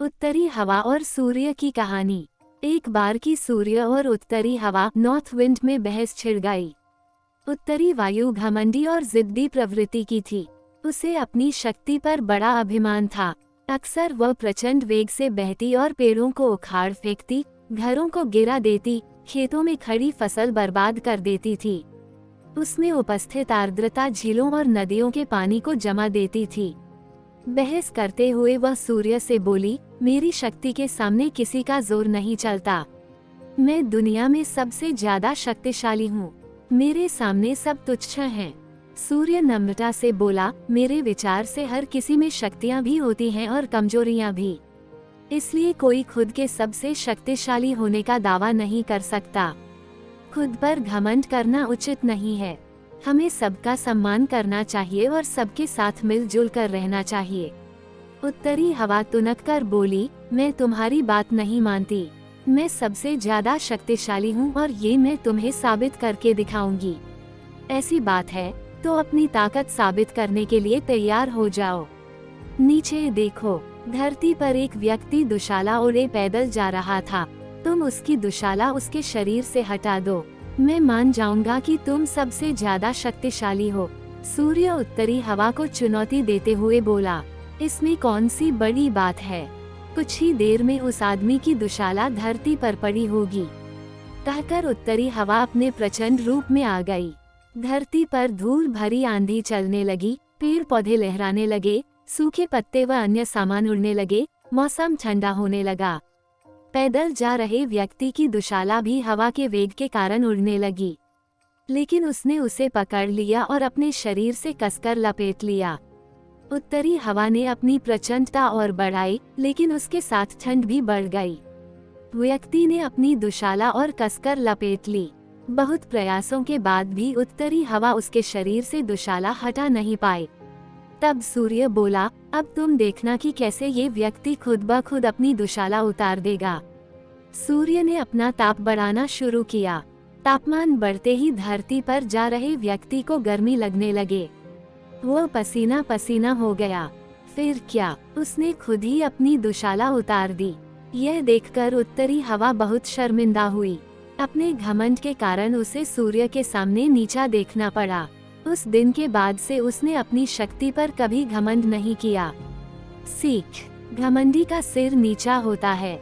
उत्तरी हवा और सूर्य की कहानी। एक बार की सूर्य और उत्तरी हवा नॉर्थ विंड में बहस छिड़ गई। उत्तरी वायु घमंडी और जिद्दी प्रवृत्ति की थी। उसे अपनी शक्ति पर बड़ा अभिमान था। अक्सर वह प्रचंड वेग से बहती और पेड़ों को उखाड़ फेंकती, घरों को गिरा देती, खेतों में खड़ी फसल बर्बाद कर देती थी। उसमें उपस्थित आर्द्रता झीलों और नदियों के पानी को जमा देती थी। बहस करते हुए वह सूर्य से बोली, मेरी शक्ति के सामने किसी का जोर नहीं चलता। मैं दुनिया में सबसे ज्यादा शक्तिशाली हूँ। मेरे सामने सब तुच्छ हैं। सूर्य नम्रता से बोला, मेरे विचार से हर किसी में शक्तियाँ भी होती हैं और कमजोरियाँ भी। इसलिए कोई खुद के सबसे शक्तिशाली होने का दावा नहीं कर सकता। खुद पर घमंड करना उचित नहीं है। हमें सबका सम्मान करना चाहिए और सबके साथ मिलजुल कर रहना चाहिए। उत्तरी हवा तुनक कर बोली, मैं तुम्हारी बात नहीं मानती। मैं सबसे ज्यादा शक्तिशाली हूँ और ये मैं तुम्हें साबित करके दिखाऊंगी। ऐसी बात है तो अपनी ताकत साबित करने के लिए तैयार हो जाओ। नीचे देखो, धरती पर एक व्यक्ति दुशाला ओढ़े पैदल जा रहा था। तुम उसकी दुशाला उसके शरीर से हटा दो, मैं मान जाऊंगा कि तुम सबसे ज्यादा शक्तिशाली हो। सूर्य उत्तरी हवा को चुनौती देते हुए बोला, इसमें कौन सी बड़ी बात है। कुछ ही देर में उस आदमी की दुशाला धरती पर पड़ी होगी। कहकर उत्तरी हवा अपने प्रचंड रूप में आ गई। धरती पर धूल भरी आंधी चलने लगी, पेड़ पौधे लहराने लगे, सूखे पत्ते व अन्य सामान उड़ने लगे, मौसम ठंडा होने लगा। पैदल जा रहे व्यक्ति की दुशाला भी हवा के वेग के कारण उड़ने लगी, लेकिन उसने उसे पकड़ लिया और अपने शरीर से कसकर लपेट लिया। उत्तरी हवा ने अपनी प्रचंडता और बढ़ाई, लेकिन उसके साथ ठंड भी बढ़ गई। व्यक्ति ने अपनी दुशाला और कसकर लपेट ली। बहुत प्रयासों के बाद भी उत्तरी हवा उसके शरीर से दुशाला हटा नहीं पाई। तब सूर्य बोला, अब तुम देखना कि कैसे ये व्यक्ति खुद ब खुद अपनी दुशाला उतार देगा। सूर्य ने अपना ताप बढ़ाना शुरू किया। तापमान बढ़ते ही धरती पर जा रहे व्यक्ति को गर्मी लगने लगे। वो पसीना पसीना हो गया। फिर क्या, उसने खुद ही अपनी दुशाला उतार दी। यह देखकर उत्तरी हवा बहुत शर्मिंदा हुई। अपने घमंड के कारण उसे सूर्य के सामने नीचा देखना पड़ा। उस दिन के बाद से उसने अपनी शक्ति पर कभी घमंड नहीं किया। सीख, घमंडी का सिर नीचा होता है।